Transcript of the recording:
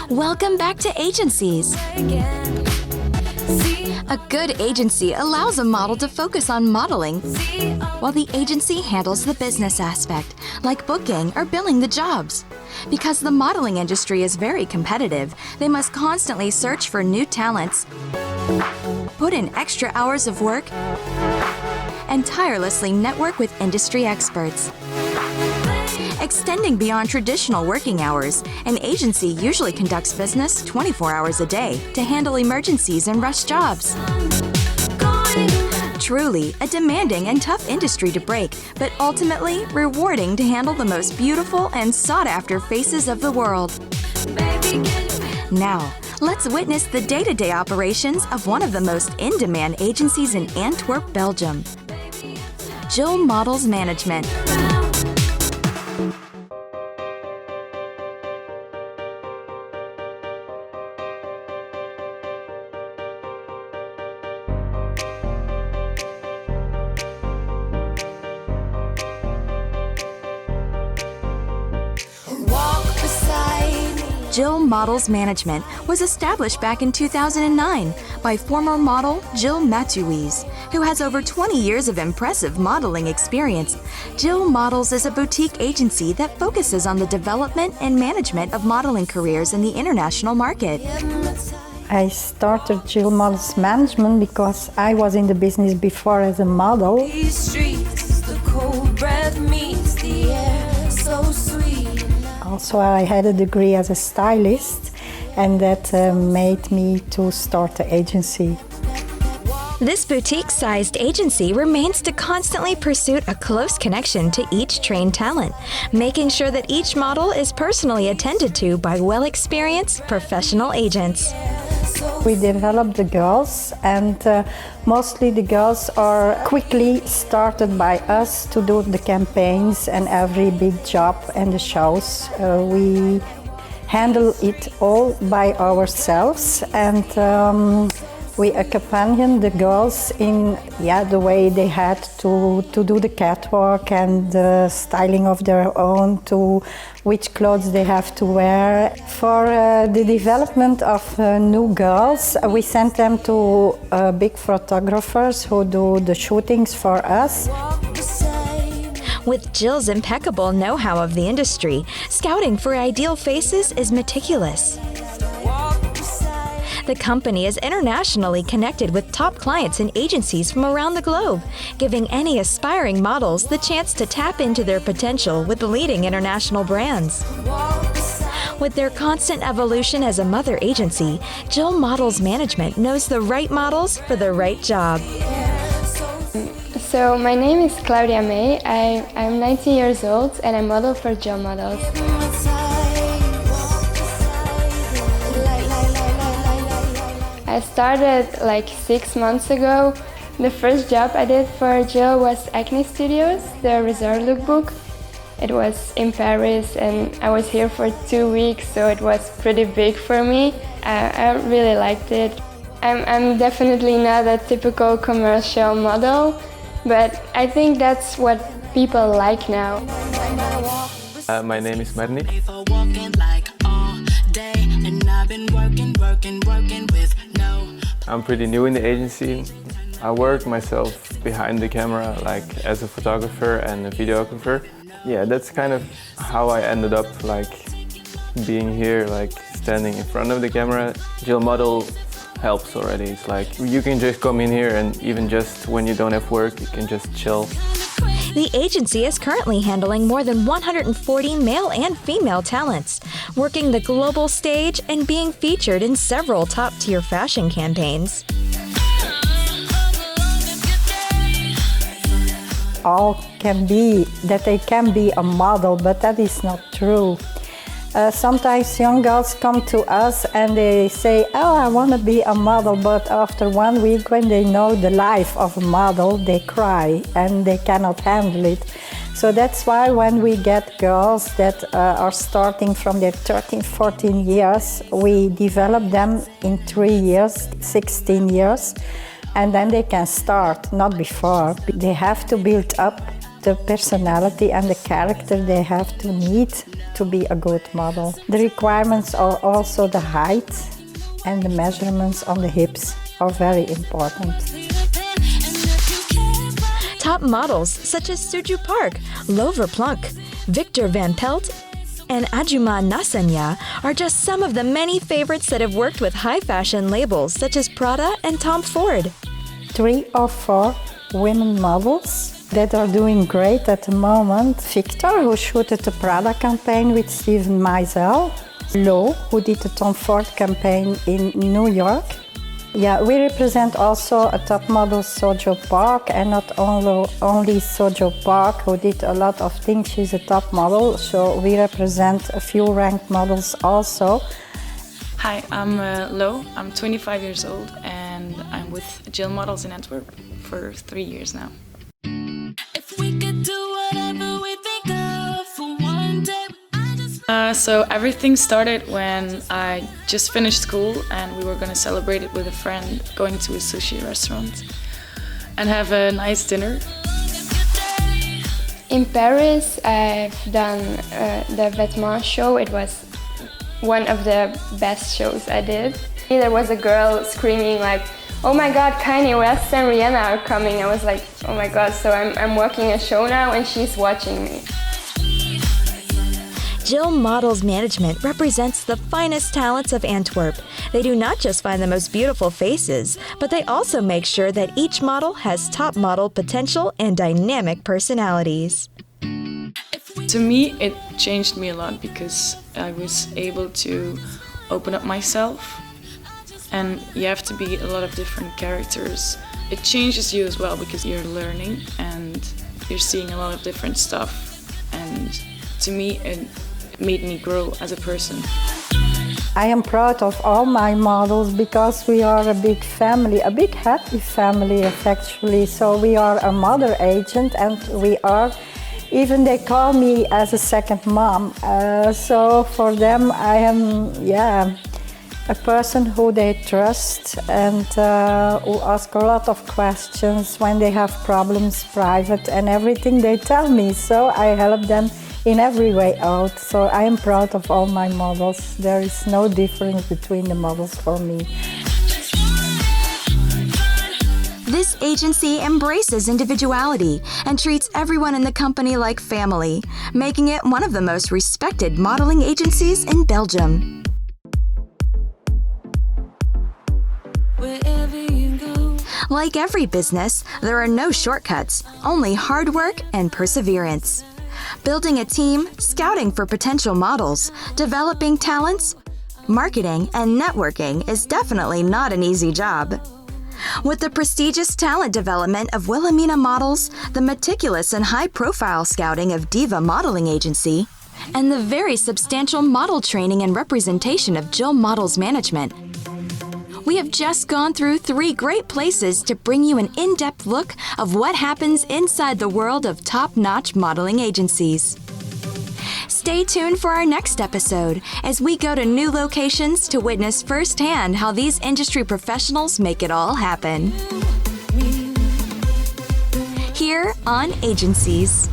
Welcome back to Agencies. A good agency allows a model to focus on modeling, while the agency handles the business aspect, like booking or billing the jobs. Because the modeling industry is very competitive, they must constantly search for new talents, put in extra hours of work, and tirelessly network with industry experts. Extending beyond traditional working hours, an agency usually conducts business 24 hours a day to handle emergencies and rush jobs. Truly a demanding and tough industry to break, but ultimately rewarding to handle the most beautiful and sought-after faces of the world. Now, let's witness the day-to-day operations of one of the most in-demand agencies in Antwerp, Belgium. Jill Models Management. Jill Models Management was established back in 2009 by former model Jill Mathuys, who has over 20 years of impressive modeling experience. Jill Models is a boutique agency that focuses on the development and management of modeling careers in the international market. I started Jill Models Management because I was in the business before as a model. These streets, the cold breath meets the air, so sweet. Also, I had a degree as a stylist, and that made me to start the agency. This boutique-sized agency remains to constantly pursue a close connection to each trained talent, making sure that each model is personally attended to by well-experienced professional agents. We developed the girls, and mostly the girls are quickly started by us to do the campaigns and every big job and the shows. We handle it all by ourselves, and we accompany the girls in the way they had to do the catwalk and the styling of their own, to which clothes they have to wear. For the development of new girls, we send them to big photographers who do the shootings for us. With Jill's impeccable know-how of the industry, scouting for ideal faces is meticulous. The company is internationally connected with top clients and agencies from around the globe, giving any aspiring models the chance to tap into their potential with leading international brands. With their constant evolution as a mother agency, Jill Models Management knows the right models for the right job. So my name is Claudia May. I'm 19 years old and I model for Jill Models. I started like 6 months ago. The first job I did for Jill was Acne Studios, the resort lookbook. It was in Paris and I was here for 2 weeks, so it was pretty big for me. I really liked it. I'm definitely not a typical commercial model, but I think that's what people like now. My name is Modny. I'm pretty new in the agency. I work myself behind the camera, like as a photographer and a videographer. Yeah, that's kind of how I ended up like being here, like standing in front of the camera. Jill Model helps already. It's like you can just come in here and even just when you don't have work, you can just chill. The agency is currently handling more than 140 male and female talents, working the global stage and being featured in several top-tier fashion campaigns. All can be that they can be a model, but that is not true. Sometimes young girls come to us and they say, oh, I want to be a model, but after 1 week when they know the life of a model, they cry and they cannot handle it. So that's why when we get girls that are starting from their 13, 14 years, we develop them in 3 years, 16 years, and then they can start, not before. They have to build up the personality and the character they have to need to be a good model. The requirements are also the height and the measurements on the hips are very important. Top models such as Suju Park, Lover Plunk, Victor Van Pelt, and Ajuma Nasanya are just some of the many favorites that have worked with high fashion labels such as Prada and Tom Ford. 3 or 4 women models that are doing great at the moment. Victor, who shooted the Prada campaign with Steven Meisel. Lo, who did the Tom Ford campaign in New York. Yeah, we represent also a top model, Sojo Park, and not only Sojo Park, who did a lot of things. She's a top model, so we represent a few ranked models also. Hi, I'm Lo. I'm 25 years old and I'm with Jill Models in Antwerp for 3 years now. If we could do whatever we think of for one day, So everything started when I just finished school and we were going to celebrate it with a friend, going to a sushi restaurant and have a nice dinner. In Paris, I've done the Vêtements show. It was one of the best shows I did. There was a girl screaming like, "Oh my God, Kanye West and Rihanna are coming." I was like, oh my God, so I'm working a show now and she's watching me. Jill Models Management represents the finest talents of Antwerp. They do not just find the most beautiful faces, but they also make sure that each model has top model potential and dynamic personalities. To me, it changed me a lot because I was able to open up myself, and you have to be a lot of different characters. It changes you as well because you're learning and you're seeing a lot of different stuff, and to me it made me grow as a person. I am proud of all my models because we are a big family, a big happy family actually. So we are a mother agent and we are, even they call me as a second mom. So for them I am, a person who they trust and who ask a lot of questions when they have problems private, and everything they tell me. So I help them in every way out. So I am proud of all my models. There is no difference between the models for me. This agency embraces individuality and treats everyone in the company like family, making it one of the most respected modeling agencies in Belgium. wherever you go. Like every business, there are no shortcuts, only hard work and perseverance. Building a team, scouting for potential models, developing talents, marketing, and networking is definitely not an easy job. With the prestigious talent development of Wilhelmina Models, the meticulous and high-profile scouting of Diva Modeling Agency, and the very substantial model training and representation of Jill Models Management, we have just gone through 3 great places to bring you an in-depth look of what happens inside the world of top-notch modeling agencies. Stay tuned for our next episode as we go to new locations to witness firsthand how these industry professionals make it all happen. Here on Agencies.